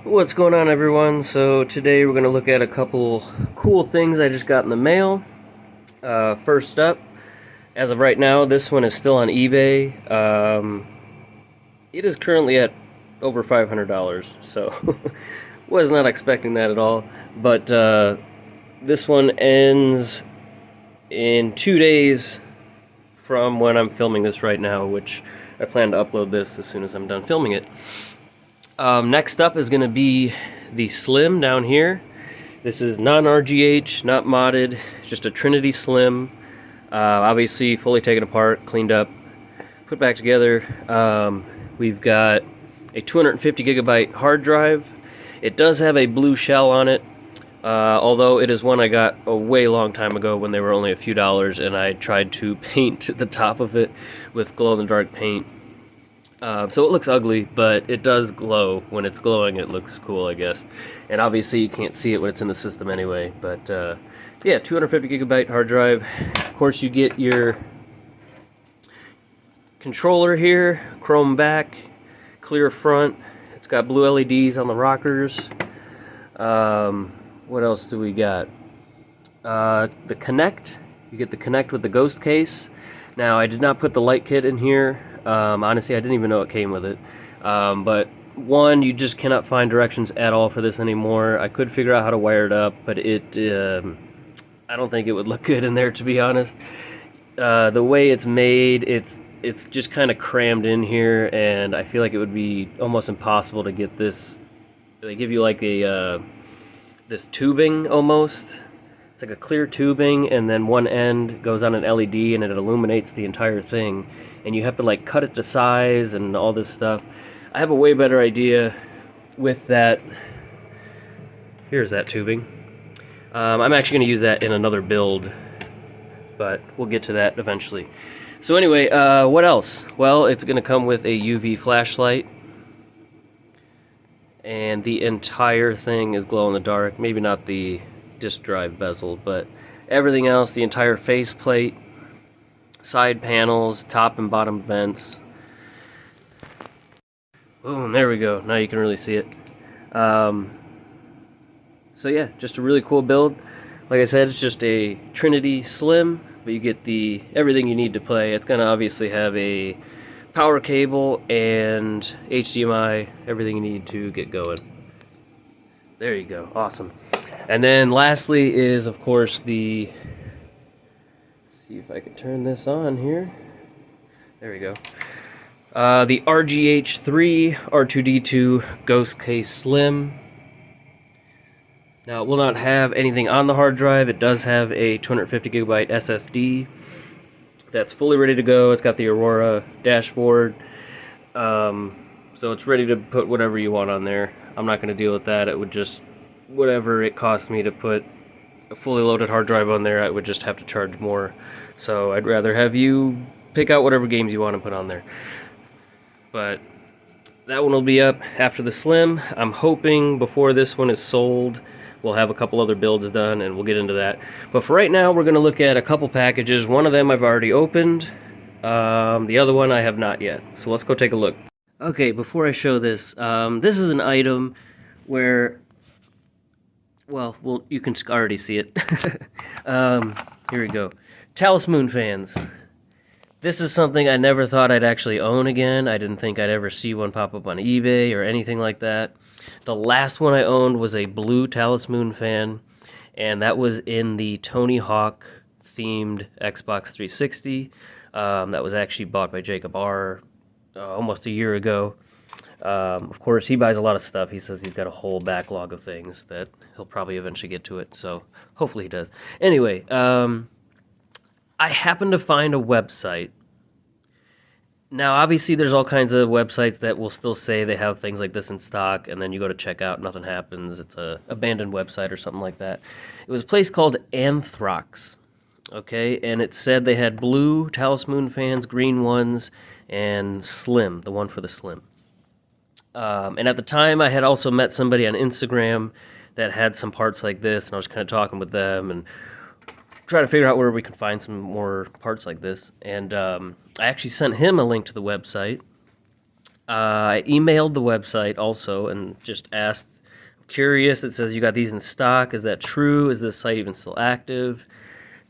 What's going on, everyone? So today we're going to look at a couple cool things I just got in the mail. First up, as of right now, this one is still on eBay. It is currently at over $500, so was not expecting that at all. But this one ends in 2 days from when I'm filming this right now, which I plan to upload this as soon as I'm done filming it. Next up is going to be the Slim down here. This is non-RGH, not modded, just a Trinity Slim. Obviously fully taken apart, cleaned up, put back together. We've got a 250 gigabyte hard drive. It does have a blue shell on it, although it is one I got a way long time ago when they were only a few dollars, and I tried to paint the top of it with glow-in-the-dark paint. So it looks ugly, but it does glow. When it's glowing, it looks cool, I guess. And obviously you can't see it when it's in the system anyway. But yeah, 250 gigabyte hard drive. Of course, you get your controller here, chrome back, clear front. It's got blue LEDs on the rockers. What else do we got? The Kinect. You get the Kinect with the Ghost case. Now, I did not put the light kit in here. Honestly, I didn't even know it came with it. But one, you just cannot find directions at all for this anymore. I could figure out how to wire it up, but I don't think it would look good in there, to be honest. The way it's made, it's just kind of crammed in here, and I feel like it would be almost impossible to get this. They give you like a this tubing almost. It's like a clear tubing, and then one end goes on an LED, and it illuminates the entire thing. And you have to like cut it to size and all this stuff. I have a way better idea with that. Here's that tubing. I'm actually going to use that in another build, but we'll get to that eventually. So anyway, what else? Well, it's going to come with a UV flashlight, and the entire thing is glow in the dark. Maybe not the disk drive bezel, but everything else, the entire faceplate, side panels, top and bottom vents. Boom, there we go. Now you can really see it. So yeah, just a really cool build. Like I said, it's just a Trinity Slim, but you get everything you need to play. It's gonna obviously have a power cable and HDMI, everything you need to get going. There you go, awesome. And then lastly is, of course, see if I can turn this on here. There we go. The RGH3 R2D2 Ghost Case Slim. Now, it will not have anything on the hard drive. It does have a 250 gigabyte SSD that's fully ready to go. It's got the Aurora dashboard. So it's ready to put whatever you want on there. I'm not going to deal with that. It would just, whatever it cost me to put a fully loaded hard drive on there, I would just have to charge more. So I'd rather have you pick out whatever games you want to put on there. But that one will be up after the Slim. I'm hoping before this one is sold, we'll have a couple other builds done, and we'll get into that. But for right now, we're going to look at a couple packages. One of them I've already opened. The other one I have not yet. So let's go take a look. Okay, before I show this, this is an item where, well, you can already see it. Here we go. Talismoon fans. This is something I never thought I'd actually own again. I didn't think I'd ever see one pop up on eBay or anything like that. The last one I owned was a blue Talismoon fan, and that was in the Tony Hawk themed Xbox 360. That was actually bought by Jacob R. Almost a year ago. Of course, he buys a lot of stuff. He says he's got a whole backlog of things that he'll probably eventually get to it, so hopefully he does. Anyway, I happened to find a website. Now, obviously, there's all kinds of websites that will still say they have things like this in stock, and then you go to check out, nothing happens. It's a abandoned website or something like that. It was a place called Anthrax, okay? And it said they had blue Talismoon fans, green ones, and Slim, the one for the Slim. And at the time, I had also met somebody on Instagram that had some parts like this, and I was kind of talking with them and trying to figure out where we can find some more parts like this. And I actually sent him a link to the website, I emailed the website also and just asked, curious, it says you got these in stock. Is that true? Is this site even still active?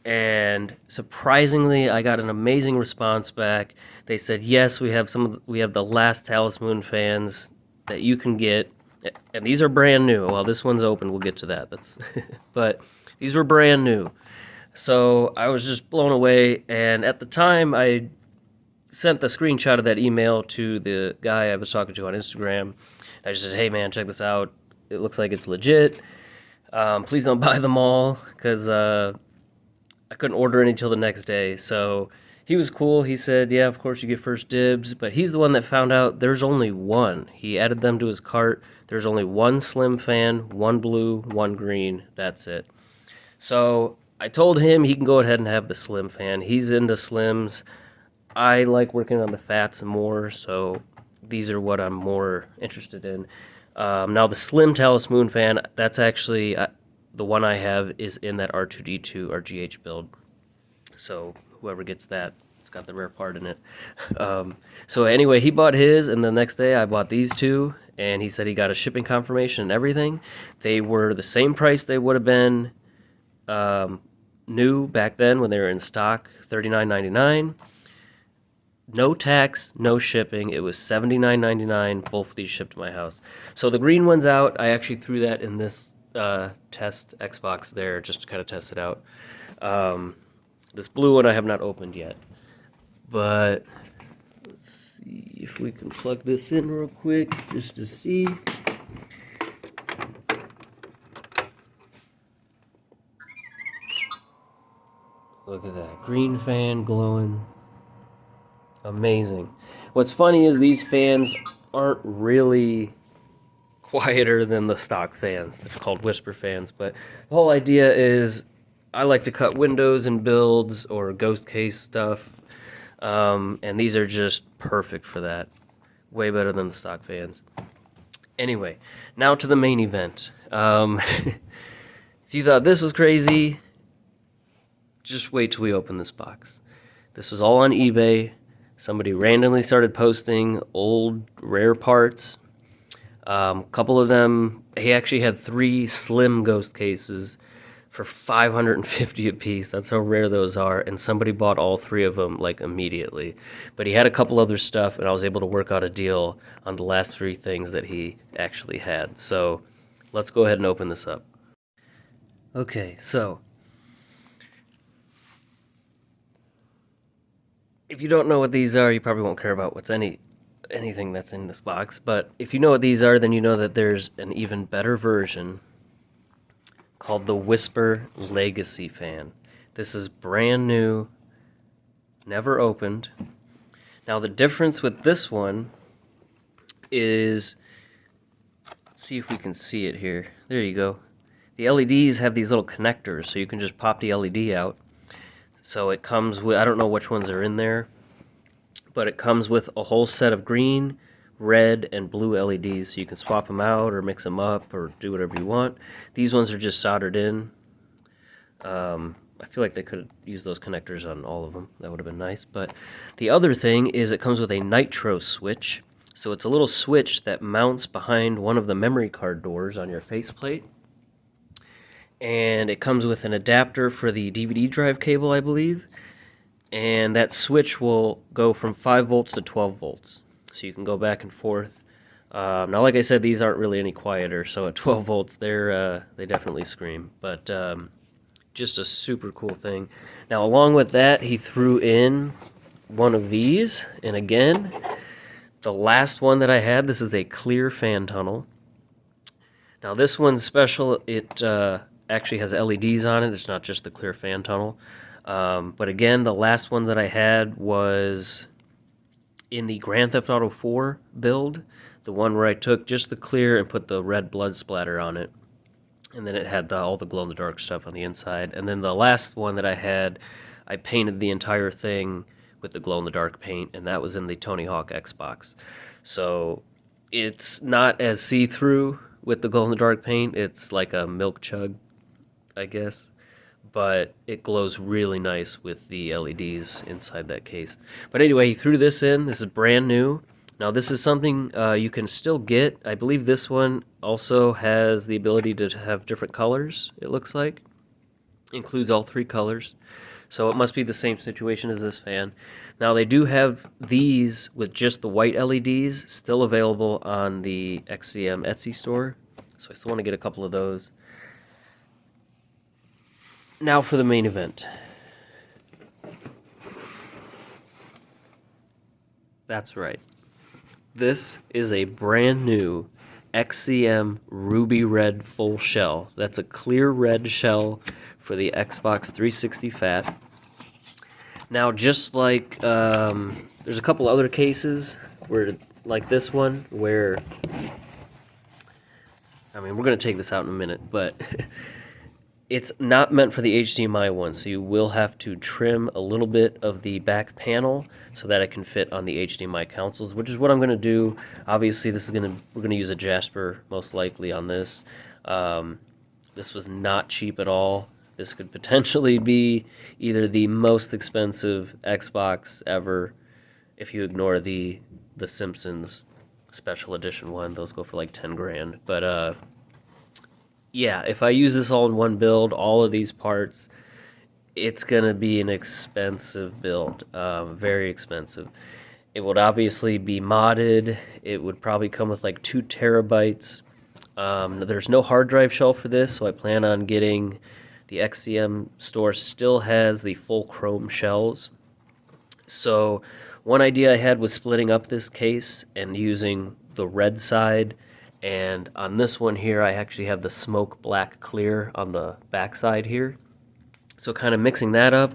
And surprisingly, I got an amazing response back. They said, yes, we have the last Talismoon fans that you can get. And these are brand new. Well, this one's open. We'll get to that. But these were brand new. So I was just blown away. And at the time, I sent the screenshot of that email to the guy I was talking to on Instagram. I just said, hey, man, check this out. It looks like it's legit. Please don't buy them all because I couldn't order any till the next day. So he was cool. He said, yeah, of course you get first dibs. But he's the one that found out there's only one. He added them to his cart. There's only one slim fan, one blue, one green. That's it. So I told him he can go ahead and have the slim fan. He's into slims. I like working on the fats more, so these are what I'm more interested in. Now the slim Talismoon fan, that's actually the one I have is in that R2D2 RGH build. So whoever gets that, it's got the rare part in it. So anyway, he bought his, and the next day I bought these two, and he said he got a shipping confirmation and everything. They were the same price they would have been new back then when they were in stock, $39.99. No tax, no shipping. It was $79.99. Both of these shipped to my house. So the green one's out. I actually threw that in this test Xbox there just to kind of test it out. This blue one I have not opened yet. But let's see if we can plug this in real quick just to see. Look at that. Green fan glowing. Amazing. What's funny is these fans aren't really quieter than the stock fans. They're called whisper fans, but the whole idea is I like to cut windows in builds or ghost case stuff, and these are just perfect for that. Way better than the stock fans. Anyway, now to the main event. If you thought this was crazy, just wait till we open this box. This was all on eBay. Somebody randomly started posting old rare parts. A couple of them, he actually had 3 slim ghost cases for $550 a piece. That's how rare those are. And somebody bought all 3 of them like immediately. But he had a couple other stuff, and I was able to work out a deal on the last 3 things that he actually had. So let's go ahead and open this up. Okay, so if you don't know what these are, you probably won't care about what's anything that's in this box. But if you know what these are, then you know that there's an even better version called the Whisper Legacy fan. This is brand new, never opened. Now the difference with this one is, let's see if we can see it here. There you go. The LEDs have these little connectors, so you can just pop the LED out. So it comes with, I don't know which ones are in there, but it comes with a whole set of green, red, and blue LEDs, so you can swap them out or mix them up or do whatever you want. These ones are just soldered in. I feel like they could use those connectors on all of them. That would have been nice. But the other thing is it comes with a nitro switch. So it's a little switch that mounts behind one of the memory card doors on your faceplate. And it comes with an adapter for the DVD drive cable, I believe. And that switch will go from 5 volts to 12 volts. So you can go back and forth. Now, like I said, these aren't really any quieter. So at 12 volts, they definitely scream. But just a super cool thing. Now, along with that, he threw in one of these. And again, the last one that I had, this is a clear fan tunnel. Now, this one's special. It actually has LEDs on it. It's not just the clear fan tunnel. But again, the last one that I had was in the Grand Theft Auto 4 build, the one where I took just the clear and put the red blood splatter on it. And then it had all the glow-in-the-dark stuff on the inside. And then the last one that I had, I painted the entire thing with the glow-in-the-dark paint, and that was in the Tony Hawk Xbox. So it's not as see-through with the glow-in-the-dark paint. It's like a milk chug, I guess. But it glows really nice with the LEDs inside that case. But anyway, he threw this in. This is brand new. Now this is something you can still get. I believe this one also has the ability to have different colors, it looks like. Includes all 3 colors. So it must be the same situation as this fan. Now they do have these with just the white LEDs still available on the XCM Etsy store. So I still want to get a couple of those. Now for the main event. That's right. This is a brand new XCM Ruby Red full shell. That's a clear red shell for the Xbox 360 Fat. Now, just like there's a couple other cases where, like this one, where I mean, we're gonna take this out in a minute, but it's not meant for the HDMI one, so you will have to trim a little bit of the back panel so that it can fit on the HDMI consoles, which is what I'm gonna do. Obviously, we're gonna use a Jasper most likely on this. This was not cheap at all. This could potentially be either the most expensive Xbox ever if you ignore the Simpsons special edition one. Those go for like 10 grand. But yeah, if I use this all in one build, all of these parts, it's gonna be an expensive build, very expensive. It would obviously be modded. It would probably come with like 2 terabytes. There's no hard drive shelf for this, so I plan on getting the XCM store still has the full chrome shells. So one idea I had was splitting up this case and using the red side, and on this one here I actually have the smoke black clear on the back side here. So kind of mixing that up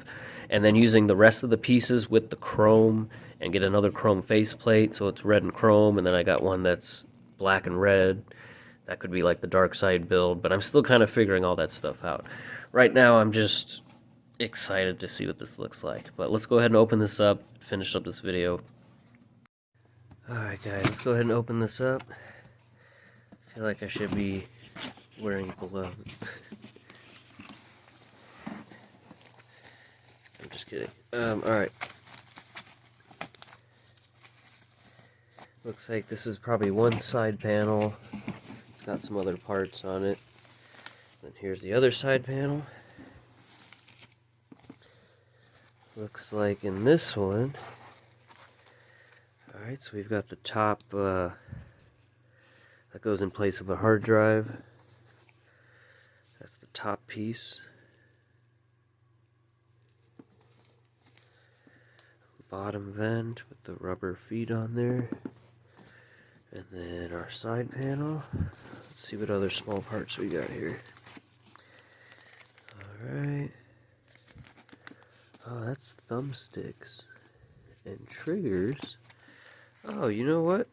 and then using the rest of the pieces with the chrome and get another chrome faceplate so it's red and chrome, and then I got one that's black and red. That could be like the dark side build, but I'm still kind of figuring all that stuff out. Right now I'm just excited to see what this looks like. But let's go ahead and open this up, finish up this video. Alright guys, let's go ahead and open this up. I feel like I should be wearing gloves. I'm just kidding. Alright. Looks like this is probably one side panel. It's got some other parts on it. And here's the other side panel. Looks like in this one, alright, so we've got the top that goes in place of a hard drive. That's the top piece. Bottom vent with the rubber feet on there. And then our side panel. Let's see what other small parts we got here. Alright. Oh, that's thumbsticks and triggers. Oh, you know what?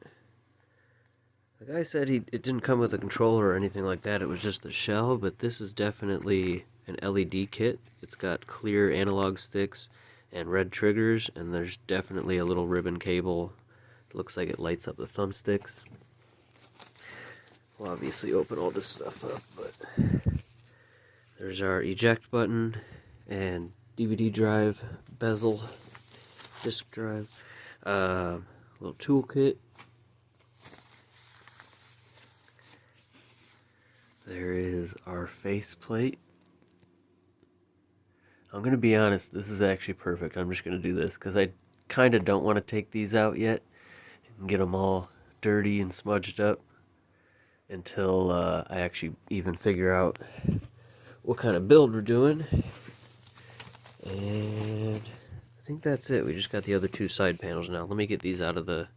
The guy said it didn't come with a controller or anything like that. It was just the shell, but this is definitely an LED kit. It's got clear analog sticks and red triggers, and there's definitely a little ribbon cable. It looks like it lights up the thumbsticks. We'll obviously open all this stuff up, but there's our eject button and DVD drive, bezel, disk drive, little toolkit. There is our faceplate. I'm going to be honest, this is actually perfect. I'm just going to do this because I kind of don't want to take these out yet and get them all dirty and smudged up until I actually even figure out what kind of build we're doing. And I think that's it. We just got the other 2 side panels now. Let me get these out of the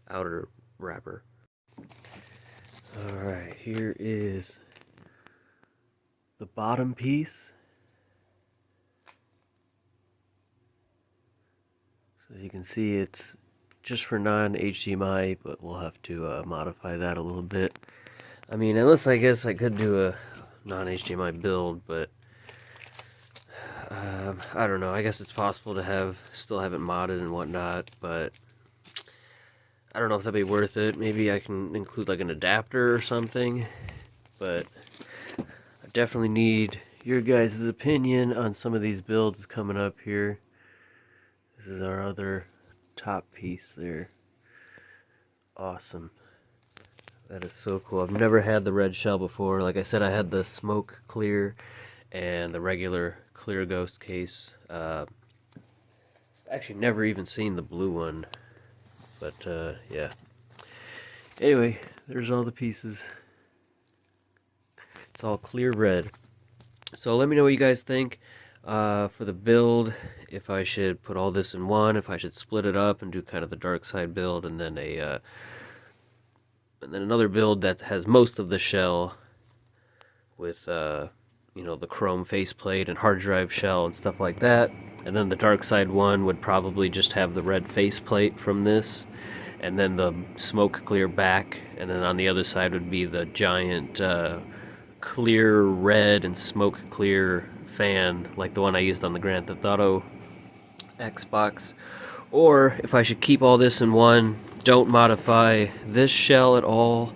outer wrapper. Alright, here is the bottom piece. So as you can see, it's just for non-HDMI, but we'll have to modify that a little bit. I mean, unless I guess I could do a non-HDMI build, but I don't know. I guess it's possible to still have it modded and whatnot, but I don't know if that'd be worth it. Maybe I can include like an adapter or something, but I definitely need your guys' opinion on some of these builds coming up here. This is our other top piece there. Awesome. That is so cool. I've never had the red shell before. Like I said, I had the smoke clear and the regular clear ghost case. Actually never even seen the blue one, but yeah. Anyway, there's all the pieces. It's all clear red. So let me know what you guys think for the build, if I should put all this in one, if I should split it up and do kind of the dark side build, and then another build that has most of the shell with you know, the chrome faceplate and hard drive shell and stuff like that. And then the dark side one would probably just have the red faceplate from this, and then the smoke clear back, and then on the other side would be the giant clear red and smoke clear fan, like the one I used on the Grand Theft Auto Xbox. Or if I should keep all this in one, don't modify this shell at all,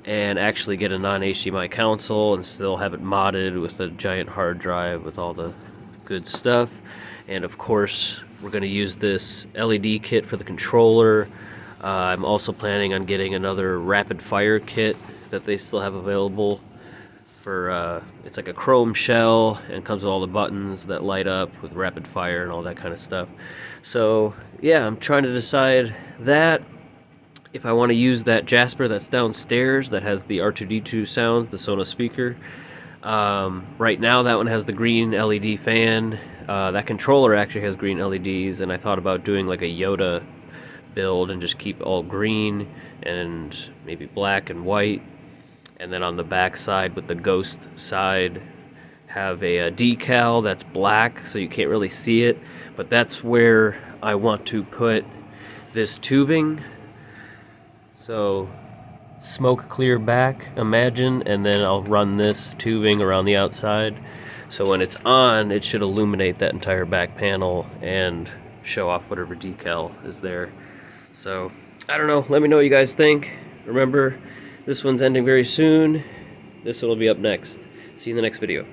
and actually get a non-HDMI console and still have it modded with a giant hard drive with all the good stuff. And of course, we're going to use this LED kit for the controller. I'm also planning on getting another rapid fire kit that they still have available for, it's like a chrome shell and comes with all the buttons that light up with rapid fire and all that kind of stuff. So yeah, I'm trying to decide that if I want to use that Jasper that's downstairs that has the R2D2 sounds, the Sonos speaker. Right now that one has the green LED fan. That controller actually has green LEDs, and I thought about doing like a Yoda build and just keep all green and maybe black and white. And then on the back side with the ghost side have a decal that's black so you can't really see it. But that's where I want to put this tubing. So smoke clear back, imagine, and then I'll run this tubing around the outside. So when it's on, it should illuminate that entire back panel and show off whatever decal is there. So, I don't know, let me know what you guys think. Remember, this one's ending very soon. This one will be up next. See you in the next video.